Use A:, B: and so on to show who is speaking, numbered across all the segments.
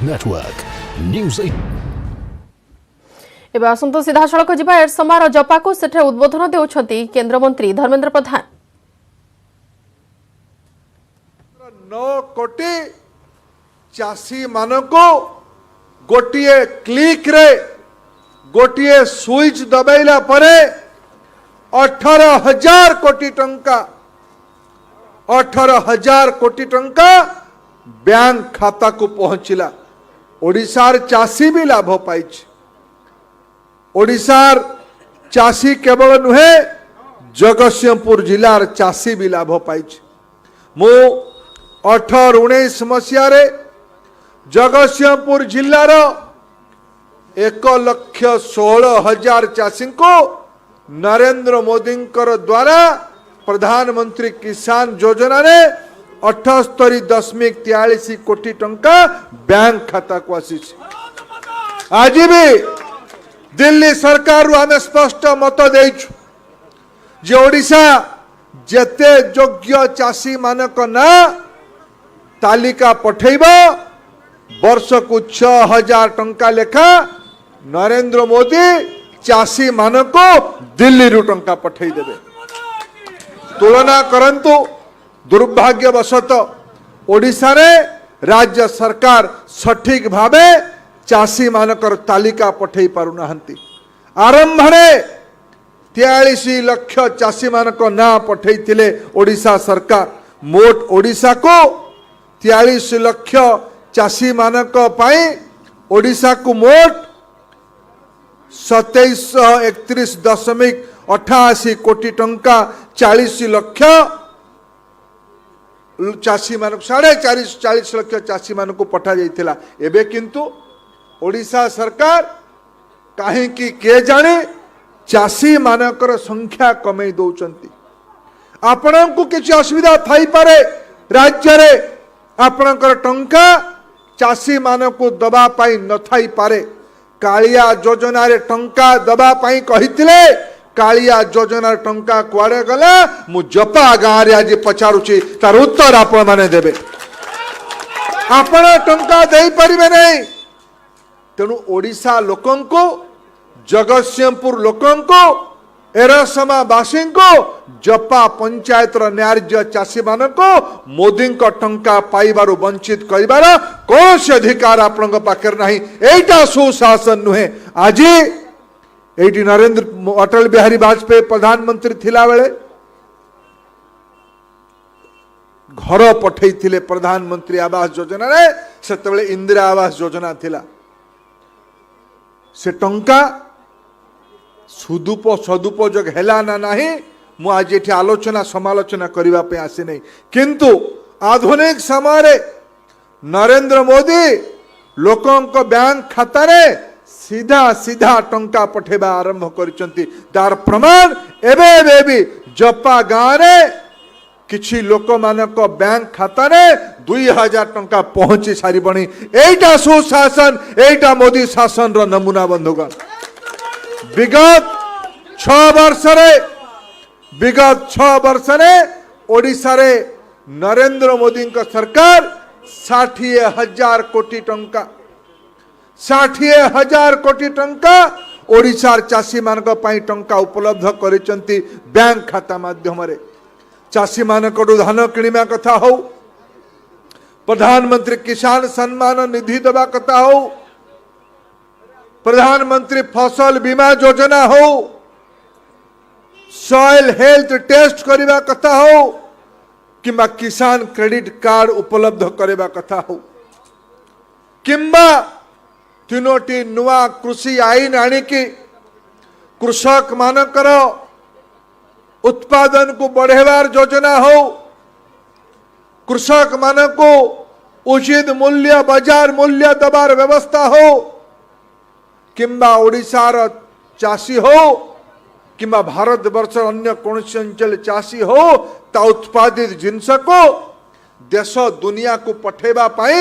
A: Network news.
B: एवं आसत सीधा सड़क जा एरसमार जपा को सेठे उद्बोधन देउछंती केंद्रमंत्री धर्मेंद्र प्रधान।
C: 9 कोटी चाषी मानको गोटिए क्लिक रे गोटिए स्विच दबाइला परे 18,000 कोटी टंका 18,000 कोटी टंका बैंक खाता को पहुंचला। ओडिशार चाषी भी लाभ पाई। ओडिशार चाषी केवल नुहे जगतसिंहपुर जिलार चाषी भी लाभ पाई। मु 18-19 मसीह जगतसिंहपुर जिलार 1,16,000 चाषी को नरेंद्र मोदी द्वारा प्रधानमंत्री किसान योजना रे 78.43 कोटी टंका बैंक खाता को आसी। आज भी दिल्ली सरकार आम स्पष्ट मत दे ओडिशा जेते योग्य चाषी मानक ना तालिका पठेब वर्ष को 6,000 टंका लेखा नरेंद्र मोदी चाषी मानक दिल्ली रु टंका पठे देवे। तुलना करंतु दुर्भाग्यवशत ओडिशा रे राज्य सरकार सठिक भावे चाषी मानकर तालिका पठे पारु नाहंती। आरंभ रे 43 लाख चाषी मानक ना पठे थिले ओडिशा सरकार। मोट ओडिशा को 43 लाख चाषी मानक पाई ओडिशा को मोट 2731.88 कोटी टंका 40 लाख चाषी मान 40 लाख चाषी मान को पठा जाइथिला। एबे किंतु ओडिशा सरकार कहीं के जाने चाषी मानकर संख्या कमे दौचंती। आपण को किसी असुविधा थाई पारे राज्य रे आपणकर टंका चाषी मान को दबा पाई न थाई पारे। कालिया योजना रे टंका दबा पाई कहिथिले कालिया योजना टंका कुआडे गला मु जपा गाँ रे आज पचारुची तार उत्तर आपण माने देबे। आपण टंका देई परिबे नहीं। तेणु ओडिशा लोकन को जगतसिंहपुर लोकन को एरसमा बासी को जपा पंचायत न्यार्य चाषी मान को मोदी टंका पाइबारु वंचित करिबार कौन से अधिकार आपण पाखे नहीं। एटा सुशासन नुहे। आज एटी नरेंद्र अटल बिहारी वाजपेयी प्रधानमंत्री थिला बेले घर पठई थिले प्रधानमंत्री आवास योजना रे सेतेबेले इंदिरा आवास योजना थिला। से टंका सदुपयोग हैला ना नहीं मु आज ये आलोचना समालोचना करने पे आसी नहीं। किंतु आधुनिक समय नरेंद्र मोदी लोकों को बैंक खाता रे सीधा सीधा टंका पठेबा आरंभ करिसंती। तार प्रमाण एबे भी जपा गाँव रे किछि लोक मानक बैंक खाता रे 2,000 टंका पहुंची सारिबणी। एटा सुशासन एटा मोदी शासन रो नमूना बंधुगण। विगत 6 वर्ष रे ओडिशा रे नरेंद्र मोदी का सरकार 60,000 कोटी टंका 60,000 कोटी टंका ओडिशा चाषी मानक पई टंका उपलब्ध करिसंती बैंक खाता माध्यम रे। चाषी मानक धान किणिमा कथा हो प्रधानमंत्री किसान सम्मान निधि देवा कथा हो प्रधानमंत्री फसल बीमा योजना हो सॉइल हेल्थ टेस्ट करने कथा हो किंबा किसान क्रेडिट कार्ड उपलब्ध करने कथा हो किंबा 3टी नुआ कृषि आईन आनिकी कृषक मानकर उत्पादन को बढ़ेवार योजना हो कृषक मान को उचित मूल्य बाजार मूल्य दबार व्यवस्था हो किंबा ओडिशार चाषी हो किंबा भारत वर्ष अन्य कौन अंचल चाषी हो ता उत्पादित जिनस को देश दुनिया को पठेबा पाई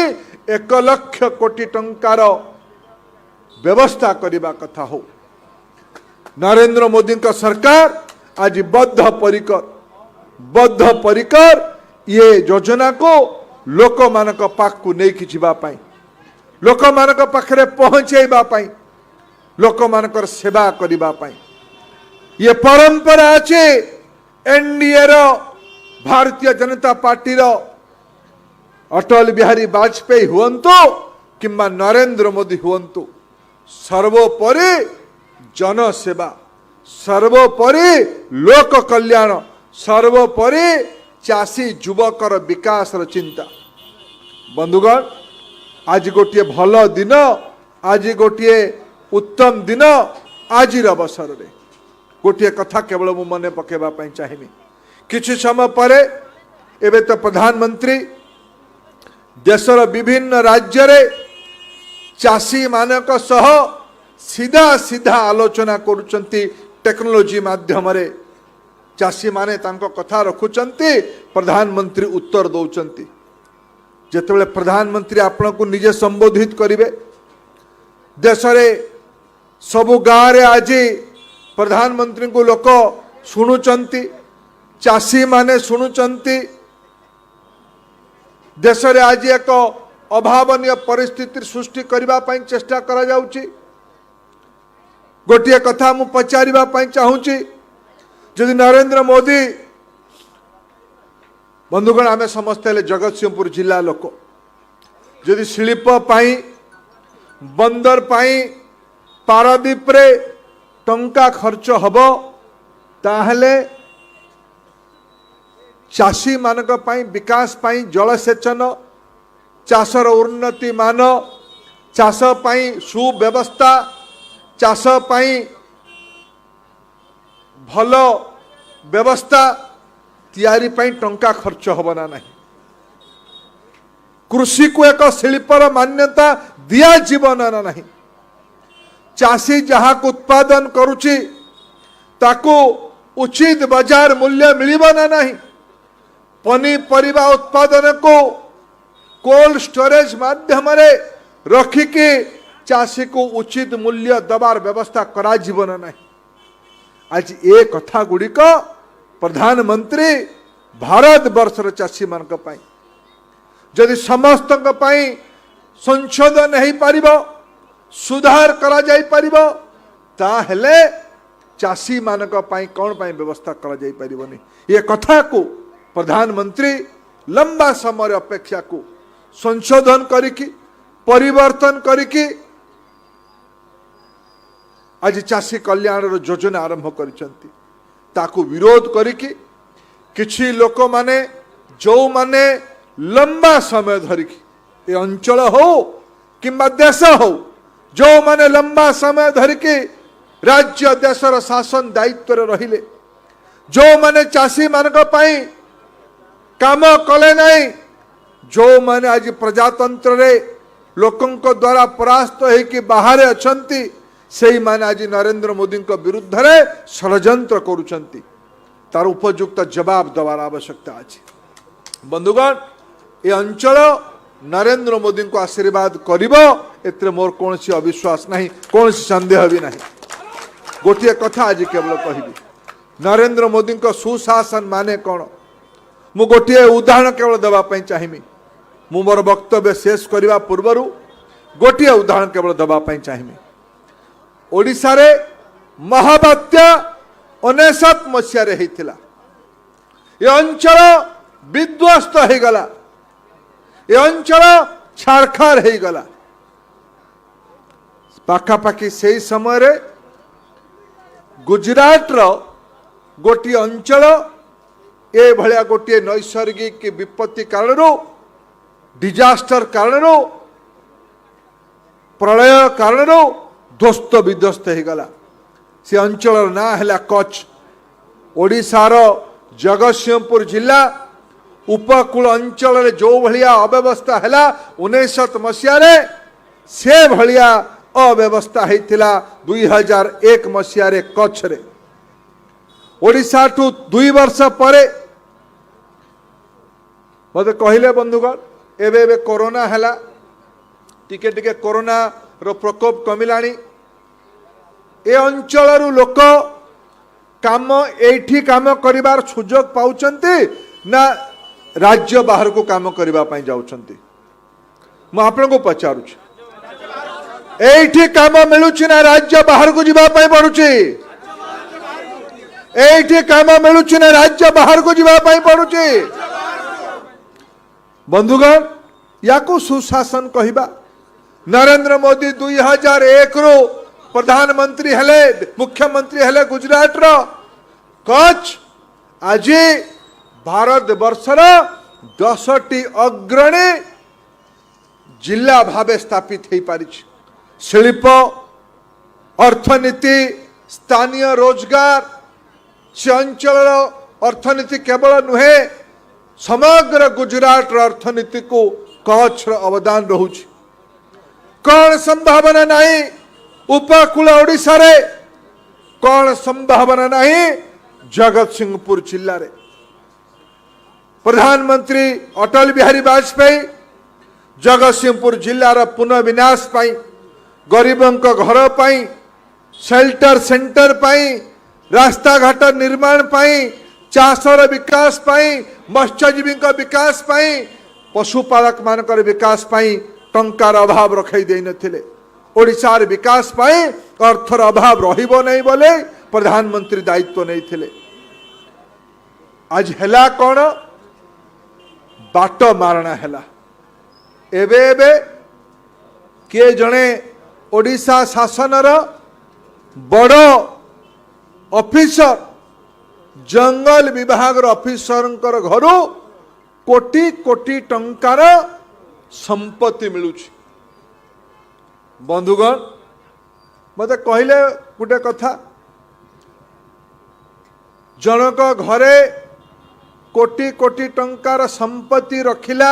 C: 1 लाख कोटी टंकार व्यवस्था करने कथा हो। नरेंद्र मोदी का सरकार आज बद्ध परिकर ये योजना को लोक मानक पाक को नहीं जावाई लोक मानक पाखरे पहुंचेबा पाई लोक मानकर सेवा करिबा पाई ये परंपरा अच्छे एनडीए रो भारतीय जनता पार्टी रो अटल बिहारी वाजपेयी हुअन्तु किंबा नरेंद्र मोदी हुअन्तु सर्वोपरि जनसेवा सर्वोपरि लोक कल्याण सर्वोपरि चाषी युवकर विकास चिंता बंधुगण आज गोटे भल दिन आज गोटे उत्तम दिन आज अवसर रे गोटे कथा केवल मु मन पकेबा चाहिए किछि समय पर एबे तो प्रधानमंत्री देशर विभिन्न राज्य रे चाषी मानक सह सीधा सीधा आलोचना करुचंती टेक्नोलोजी माध्यम रे चाषी माने तांको कथा रखुचंती प्रधानमंत्री उत्तर दौचंती जेतेबेले प्रधानमंत्री आपण को निजे संबोधित करिवे देश रे सबु गाँव रे आज प्रधानमंत्री को लोक शुणुचंती चाषी माने शुणुचंती देश रे आज एक अभावनीय परिस्थिति सृष्टि करबा पई चेष्टा करा जाउची गोटे कथा मु पचारिबा पई चाहूची यदि नरेंद्र मोदी बंधुगण आमे समस्ते जगतसिंहपुर जिला लोक यदि शिल्प पाई बंदर पाई पारादीप रे टंका खर्च हबो ताहले चाषी मानक पाई विकास पाई जलसेचन चाषर उन्नति मान चाष पाई सुव्यवस्था चाष पाई भल व्यवस्था तैयारी पाई टंका खर्च हब ना नहीं कृषि को एक शिल्पर मान्यता दिया जीवन ना नहीं चाषी जहाँ को उत्पादन करुची ताकू उचित बाजार मूल्य मिलिबा ना नहीं पनीपरिबा उत्पादन को कोल्ड स्टोरेज माध्यम रे रखिकी चाषी को उचित मूल्य दबार व्यवस्था करा जीवन नहीं आज ए कथा गुड़िक प्रधानमंत्री भारत वर्षर चाषी मानक पाई जदि समस्त संशोधन हो पारिबो सुधार करा जाई पारिबो ताहेले चाषी मानक पाई कौन पाई व्यवस्था करा जाई पारिबोनी ये कथा को प्रधानमंत्री लंबा समय अपेक्षा को संशोधन करिकी परिवर्तन करिकी आज चाषी कल्याण योजना आरंभ करिसंती ताकू विरोध करिकी किछि लोक माने जो माने लंबा समय धरिकी ए अंचल हो किंबा देश हो जो माने लंबा समय धरिकी राज्य देशर शासन दायित्व रे रहिले जो माने चाषी मानक पाई काम कले नहीं जो माने आज प्रजातंत्र रे लोकंक द्वारा परास्त होइकी बाहर अछंती सेही माने आज नरेंद्र मोदी को विरुद्ध रे षड्यंत्र करुचंती तार उपयुक्त जवाब देवार आवश्यकता अछि बंधुगण ए अंचल नरेंद्र मोदी को आशीर्वाद करिबो एतरे मोर कोनसी अविश्वास नहीं कोनसी संदेह भी नहीं गोटे कथा आज केवल कहिबी नरेंद्र मोदी को सुशासन माने कौन मु गोटे उदाहरण केवल देवा पई चाहिमी मु मोर वक्तव्य शेष करने पूर्वर गोटे उदाहरण केवल देवा पई चाहिमी ओडिशा रे महाबात्या 19 मसीह रे हेतिला ये अंचल विध्वस्त हो गला ये अंचल छारखार हो गला पाखापाखि से समय रे गुजरात रो गोटे अंचल ए भलिया गोटे नैसर्गिक विपत्ति कारण डिजास्टर कारण प्रलय कारण ध्वस्त विध्वस्त हो गला से अंचल ना है कच्छ ओडिशार जगतसिंहपुर जिला उपकूल अंचल रे जो भलिया अव्यवस्था है 19 मसीह रे से भलिया अव्यवस्था होता 2001 मसीह रे कच्छ रे ओडिशा ठू 2 वर्ष परे मत कहले बंधुगण एबे एबे कोरोना हैला टिके टिके कोरोना रो प्रकोप कमिलानी ए अंचल लोक काम एठी काम करिबार सुजोग पाउचंती ना राज्य बाहर को काम करिबा पई जाउचंती मु आपन को पचारुछ एठी काम मिलुछि ना राज्य बाहर को जीवा पाई पड़ुछि एठी काम मिलुछि ना राज्य बाहर को जीवा पाई पड़ुछि बंधुगण याकू सुशासन कहिबा नरेंद्र मोदी 2001 रो प्रधानमंत्री हेले मुख्यमंत्री हेले गुजरात रो कच्छ आज भारत वर्षर 10टी अग्रणी जिला भावे स्थापित हो पारि शिल्प अर्थनीति स्थानीय रोजगार से अंचल अर्थनीति केवल नुहे समग्र गुजरात अर्थनीति को कच्छ अवदान रहुछि कौन संभावना नहीं उपकूल ओडिशा रे कौन संभावना नहीं जगत सिंहपुर जिले रे प्रधानमंत्री अटल बिहारी वाजपेयी जगत सिंहपुर जिलार पुनर्विनाश पाई गरीबों घर पाई शेल्टर सेंटर पाई रास्ता घाट निर्माण पाई चाषर विकास पाई मत्स्यजीवी विकास पाई पशुपालक मानकर विकास पाई टंकार अभाव रखाई दे नथिले ओडिशार विकास पाई अर्थर अभाव रहिबो नहीं बोले प्रधानमंत्री दायित्व नहीं थिले आज हेला कौन बाट मारणा हेला एबे एबे किए जड़े ओडिशा शासनर बड़ ऑफिसर जंगल विभाग ऑफिसर घर कोटी कोटी टंकार संपत्ति मिलुछि बंधुगण मते कहले गोटे कथा जनक घरे कोटी कोटी टंकार संपत्ति रखिला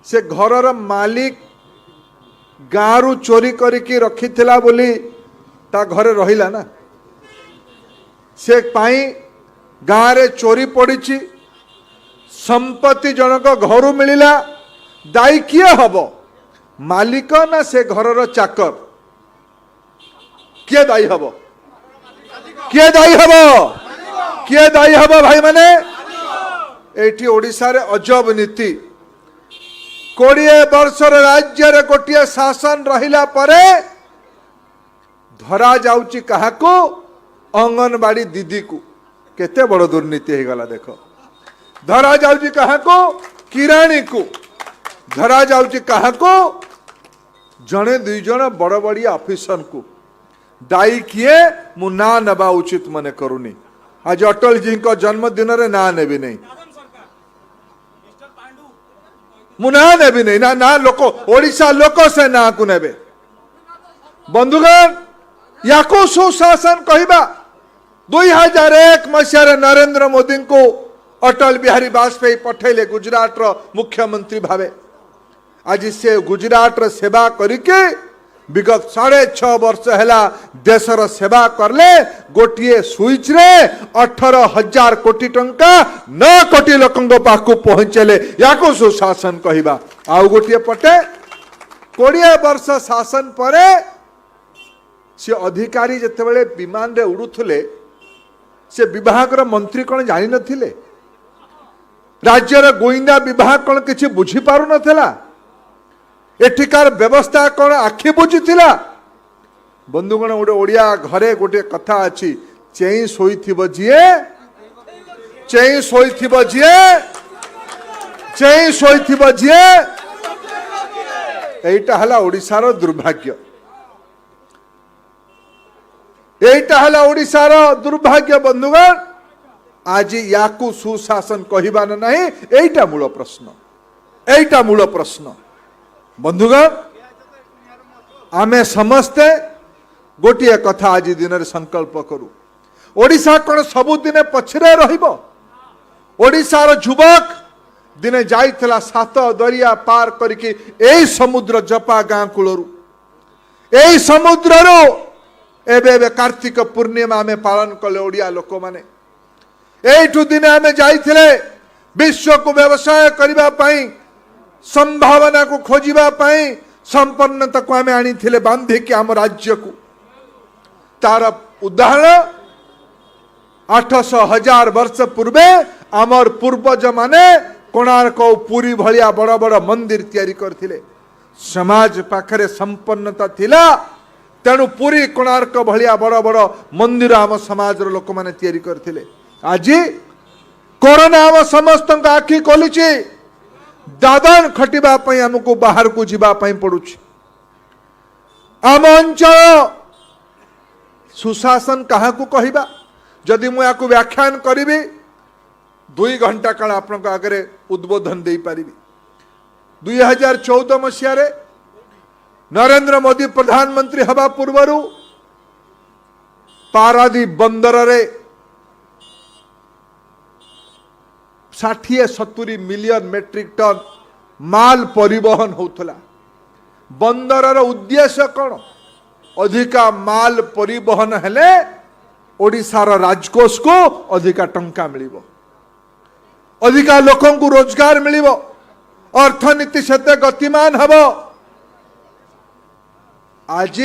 C: से घरर मालिक गाँव चोरी करके रखिथिला बोली ता घरे रहिला ना से पाई गाँव रे चोरी पड़ी संपत्ति जनक घर मिलिला दायी किए हब मालिक ना से घरर चाकर किए दायी हब किए दायी हब किए दायी हब भाई माने एठी ओडिशा रे अजब नीति 20 वर्षर राज्य रे गोटे शासन रहिला परे धरा जाउची काहाको अंगनवाड़ी दीदी को केते बड़ दुर्नीति हो गला देख धरा जाउची काहाको किराणी को धरा जाउची काहाको जड़े दुई जन बड़ बड़िया ऑफिसर को दायी किए मु ना नबा उचित मने करूनी आज अटल जी को जन्मदिन रे ना नेबी नहीं मु ना नेबी नहीं ना ना लोक ओडिशा लोक से ना को नेबे बंधुगण याको सुशासन कहिबा 2001 मसीह नरेंद्र मोदी को अटल बिहारी वाजपेयी पठेले गुजरात रो मुख्यमंत्री भावे आज से गुजरात रो सेवा करके विगत 6.5 वर्ष है देशर सेवा करले गोटे स्विच रे 18,000 कोटी टंका 9 कोटी लोकों पाखु पहुंचले याको सुशासन कहिबा आउ गोटे पटे 20 वर्ष शासन परे से अधिकारी जितेबाला विमान रे उड़ुथले से विभाग मंत्री कौन जानी नथिले राज्यर गोइंदा विभाग कौन किसी बुझी पारु नथिला एठिकार व्यवस्था कौन आखि बुझीथिला बंधुगण गोटे ओडिया घरे गोटे कथा अच्छी चेई शोइथिबो जिए चेई शोइथिबो जिए चेई शोइथिबो जिए एटा हला ओडिशार दुर्भाग्य एटा हला ओडिशार दुर्भाग्य बंधुगण आज याकू सुशासन कहिबान नहीं एटा मूल प्रश्न बंधुगण आमे समस्ते गोटे कथा आज दिन रे संकल्प करू ओडिशा कौन सबुदिने पछरे रहिबो ओडिशार युवक दिने जाइथिला 7 दरिया पार करके एई समुद्र जपा गाँ कूलरू एई समुद्ररो एबे कार्तिक पूर्णिमा में पालन कले ओडिया लोक माने एठु दिने आमे जाइथिले विश्व को व्यवसाय करिबा पई संभावना को खोजिबा पई संपन्नता को आमे आनी थिले बांधे कि आम राज्य को तार उदाहरण 800,000 वर्ष पूर्वे आमर पूर्वज माने कोणार्क पुरी भलिया बड़ बड़ मंदिर तैयारी करथिले समाज पाखरे संपन्नता थिला तेणु पूरी कोणार्क भलिया बड़ बड़ मंदिर आम समाज लोक मैंने तैयारी करथिले। आज कोरोना आम समस्त आखि खोली दादन खटिबा आमको बाहर को जीवा पड़ुछि। आम अंचल सुशासन क्या कहवा जदि मुझे व्याख्यान करी 2 घंटा काल आपण आगे उद्बोधन दे पारि। 2014 मसीह नरेंद्र मोदी प्रधानमंत्री हवा पूर्वर पारादीप बंदर रे 60-70 मिलियन मेट्रिक टन माल परिवहन होता। बंदर उद्देश्य कौन? अधिका माल परिवहन हेले ओडिशार राजकोष को अधिका टंका मिलिबो, अधिका लोकों को रोजगार मिलिबो, अर्थनीति सेते गतिमान हबो। आज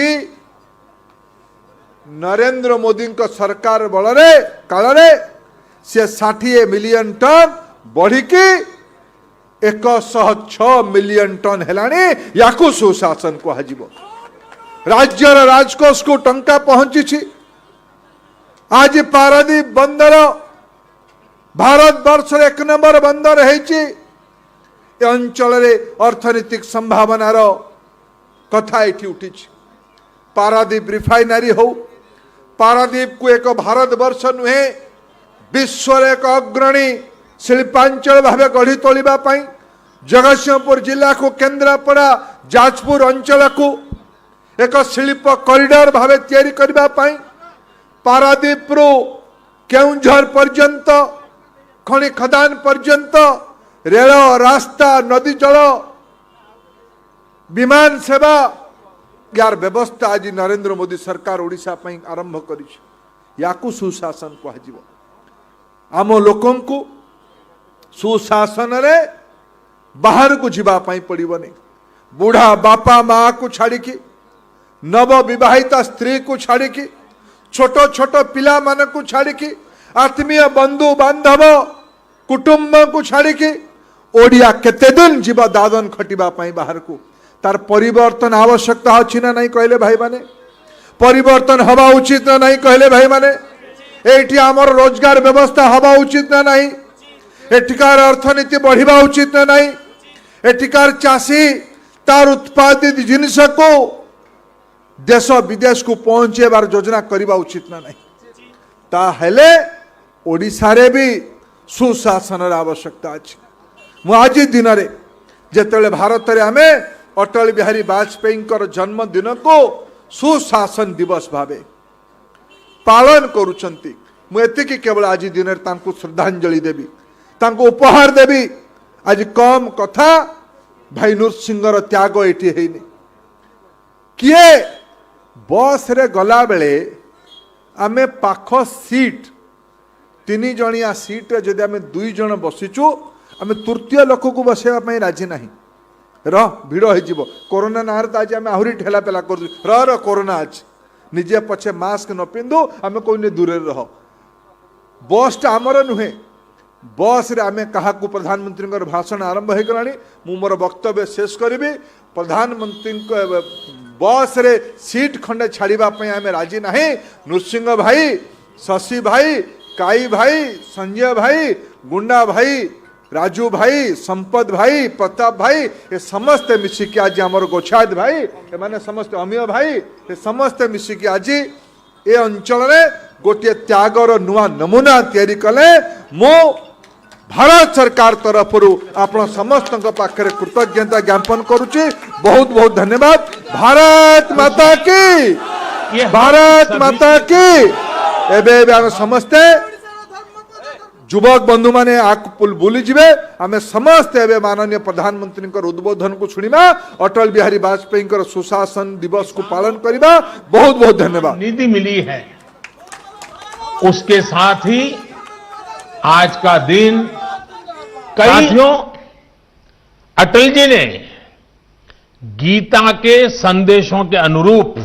C: नरेंद्र मोदी को सरकार बलरे कालरे से 60 मिलियन टन बढ़िकी 106 मिलियन टन हेलानी याकू सुशासन कह। राज्यर राजकोष को टंका पहुंची। आज पारादीप बंदर भारत वर्ष 1 नंबर बंदर है। अंचल अर्थनीतिक संभावनार कथा ये उठी। पारादीप रिफाइनारी हो, पारादीप को एक भारत वर्ष नुहे विश्व एक अग्रणी शिल्पांचल भाव गढ़ी तोलिबा पई जगतसिंहपुर जिला को केन्द्रापड़ा जाजपुर अंचल को एक शिल्प कॉरिडोर भाव तैयारी करबा पई पारादीप रो केउंझर पर्यंत खनि खदान पर्यंत रेल रास्ता नदी जल विमान सेवा यार व्यवस्था आज नरेंद्र मोदी सरकार ओडिशा पई आरंभ करी। याकू सुशासन कह। आम लोकों को सुशासन रे बाहर को जीवा पाई पड़िबनी। बूढ़ा बापा माँ को छाड़िकी, नव विवाहिता स्त्री को छाड़िकी, छोट छोट पिला मान को छाड़िकी, आत्मीय बंधु बांधव कुटुंब को छाड़िकी ओडिया केते दिन जीवा दादन खटिबा पाई बाहर को। तार परिवर्तन आवश्यकता अच्छी ना नहीं कहले भाई माने? परिवर्तन हवा उचित ना नहीं कहले भाई माने? एठी आमर रोजगार व्यवस्था हवा उचित ना नहीं? एठिकार अर्थनीति बढ़िबा उचित ना नहीं? एठिकार चाषी तार उत्पादित जिनिस को देश विदेश को पहुंचेबार योजना करबा उचित ना नहीं? ताहेले ओडिशा रे भी सुशासन आवश्यकता अछि। मु आज दिन रे जेतेले भारत रे हमें अटल बिहारी वाजपेयी जन्मदिन को सुशासन दिवस भावे पालन करुचंती। मुझे केवल आज दिन में श्रद्धांजलि देवी, तांको उपहार देवी। आज कम कथा भाई नृसिंगर त्याग ये है। किए बस रे गला बेले आमे पाख सीट 3 जणिया सीट रे जदि आमे 2 जण बसिचु आमे तृतीय लोक को बसेवा राजी नहीं। भिड़ हो कोरोना ना तो आज आम आहरी ठेला पेला कर कोरोना आज निजे पछे मास्क न पिंधु आम कोई दूर रह। बस टा आमर नुहे। बस रे आमे कहा प्रधानमंत्री भाषण आरंभ हो गलानी। मु मोर वक्तव्य शेष करी। प्रधानमंत्री बस रे सीट खंडे छाड़िबा पई आमे राजी नहीं। नृसिंह भाई, शशि भाई, काई भाई, संजय भाई, गुंडा भाई, राजू भाई, संपद भाई, प्रताप भाई, ये समस्त मिसिकी आज आमर गोछाद भाई, ये माने समस्त अमीय भाई, ये समस्त मिसिकी आज ये अंचल रे गोटे त्यागर नुआ नमूना तैयारी कले। मो भारत सरकार तरफ आपण समस्त पाखे कृतज्ञता ज्ञापन करुच्ची। बहुत बहुत धन्यवाद। भारत माता की, भारत माता की। एबे समस्ते युवक बंधु माने बुली जीवे। आमे समस्त एवं माननीय प्रधानमंत्री उद्बोधन को सुनिबा, अटल बिहारी वाजपेयी सुशासन दिवस को पालन करिबा। बहुत बहुत धन्यवाद।
A: नीति मिली है उसके साथ ही आज का दिन साथियों अटल जी ने गीता के संदेशों के अनुरूप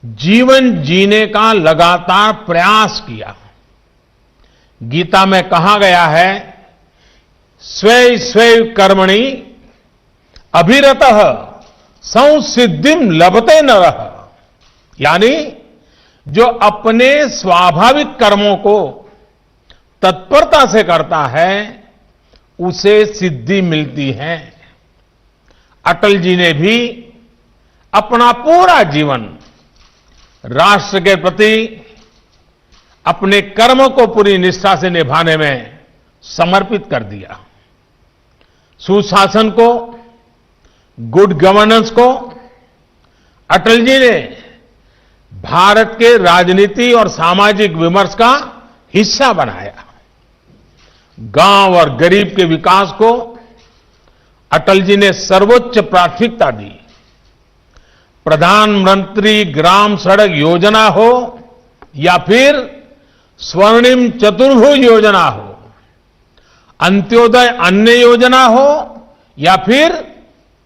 A: जीवन जीने का लगातार प्रयास किया। गीता में कहा गया है, स्वे स्वे कर्मणि अभिरतः संसिद्धिम लभते न रह, यानी जो अपने स्वाभाविक कर्मों को तत्परता से करता है उसे सिद्धि मिलती है। अटल जी ने भी अपना पूरा जीवन राष्ट्र के प्रति अपने कर्म को पूरी निष्ठा से निभाने में समर्पित कर दिया। सुशासन को, गुड गवर्नेंस को अटल जी ने भारत के राजनीति और सामाजिक विमर्श का हिस्सा बनाया। गांव और गरीब के विकास को अटल जी ने सर्वोच्च प्राथमिकता दी। प्रधानमंत्री ग्राम सड़क योजना हो या फिर स्वर्णिम चतुर्भुज योजना हो, अंत्योदय अन्न योजना हो या फिर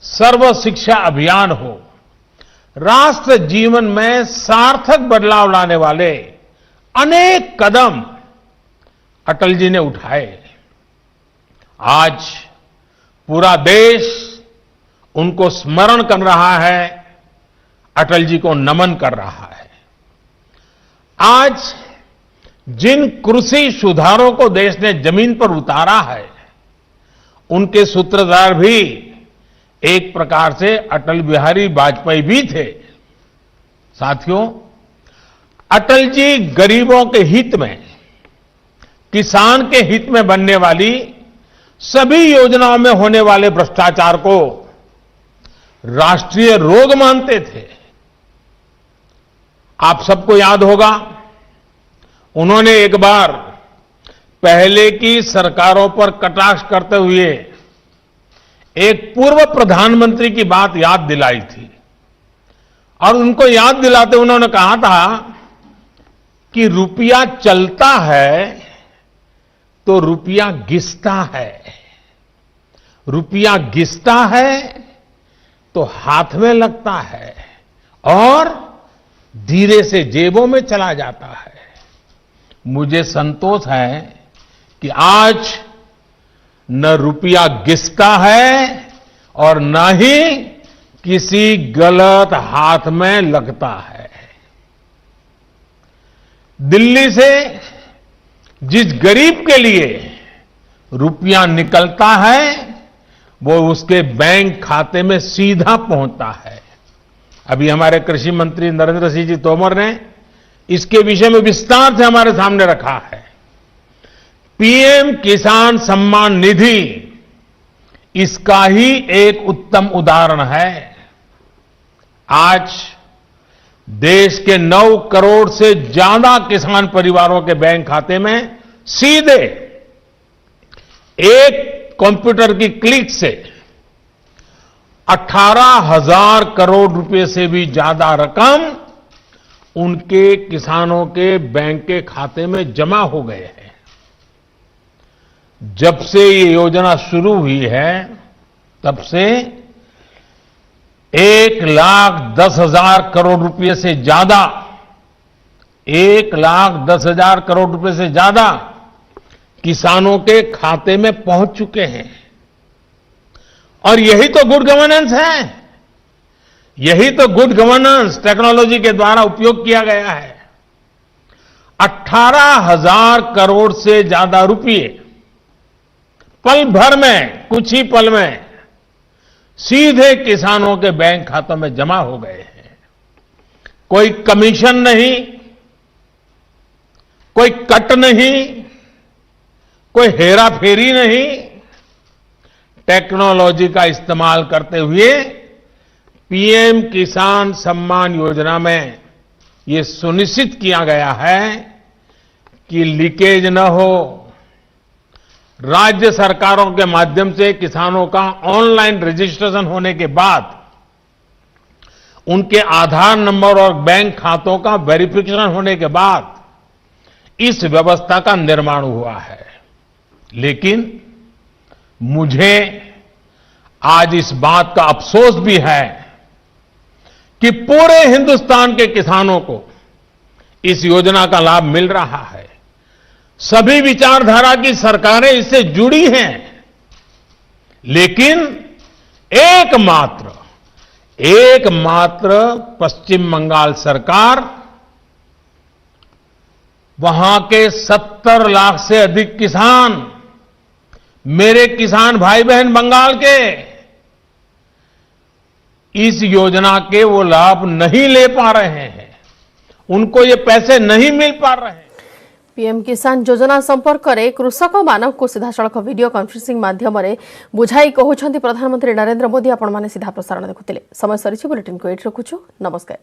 A: सर्व शिक्षा अभियान हो, राष्ट्र जीवन में सार्थक बदलाव लाने वाले अनेक कदम अटल जी ने उठाए। आज पूरा देश उनको स्मरण कर रहा है, अटल जी को नमन कर रहा है। आज जिन कृषि सुधारों को देश ने जमीन पर उतारा है, उनके सूत्रधार भी एक प्रकार से अटल बिहारी वाजपेयी भी थे। साथियों, अटल जी गरीबों के हित में, किसान के हित में बनने वाली सभी योजनाओं में होने वाले भ्रष्टाचार को राष्ट्रीय रोग मानते थे। आप सबको याद होगा, उन्होंने एक बार पहले की सरकारों पर कटाक्ष करते हुए एक पूर्व प्रधानमंत्री की बात याद दिलाई थी और उनको याद दिलाते उन्होंने कहा था कि रुपया चलता है तो रुपया घिसता है, रुपया घिसता है तो हाथ में लगता है और धीरे से जेबों में चला जाता है। मुझे संतोष है कि आज न रुपया घिसता है और न ही किसी गलत हाथ में लगता है। दिल्ली से जिस गरीब के लिए रुपया निकलता है वो उसके बैंक खाते में सीधा पहुंचता है। अभी हमारे कृषि मंत्री नरेंद्र सिंह जी तोमर ने इसके विषय में विस्तार से हमारे सामने रखा है। पीएम किसान सम्मान निधि इसका ही एक उत्तम उदाहरण है। आज देश के 9 करोड़ से ज्यादा किसान परिवारों के बैंक खाते में सीधे एक कंप्यूटर की क्लिक से 18,000 करोड़ रुपए से भी ज्यादा रकम उनके किसानों के बैंक के खाते में जमा हो गए हैं। जब से ये योजना शुरू हुई है तब से 1,10,000 करोड़ रुपए से ज्यादा 1,10,000 करोड़ रुपए से ज्यादा किसानों के खाते में पहुंच चुके हैं। और यही तो गुड गवर्नेंस है, यही तो गुड गवर्नेंस टेक्नोलॉजी के द्वारा उपयोग किया गया है। 18,000 करोड़ से ज्यादा रुपए पल भर में, कुछ ही पल में सीधे किसानों के बैंक खातों में जमा हो गए हैं। कोई कमीशन नहीं, कोई कट नहीं, कोई हेराफेरी नहीं। टेक्नोलॉजी का इस्तेमाल करते हुए पीएम किसान सम्मान योजना में ये सुनिश्चित किया गया है कि लीकेज न हो। राज्य सरकारों के माध्यम से किसानों का ऑनलाइन रजिस्ट्रेशन होने के बाद उनके आधार नंबर और बैंक खातों का वेरिफिकेशन होने के बाद इस व्यवस्था का निर्माण हुआ है। लेकिन मुझे आज इस बात का अफसोस भी है कि पूरे हिंदुस्तान के किसानों को इस योजना का लाभ मिल रहा है। सभी विचारधारा की सरकारें इससे जुड़ी हैं, लेकिन एकमात्र एकमात्र पश्चिम बंगाल सरकार वहां के 70 लाख से अधिक किसान, मेरे किसान भाई बहन बंगाल के, इस योजना के वो लाभ नहीं ले पा रहे हैं, उनको ये पैसे नहीं मिल पा रहे हैं।
B: पीएम किसान योजना संपर्क में कृषक मानव को सीधासख वीडियो कॉन्फ्रेंसिंग माध्यम बुझाई कहते प्रधानमंत्री नरेंद्र मोदी आपण मैंने सीधा प्रसारण देखुते। समय सरी बुलेटिन को ये रखुछु। नमस्कार।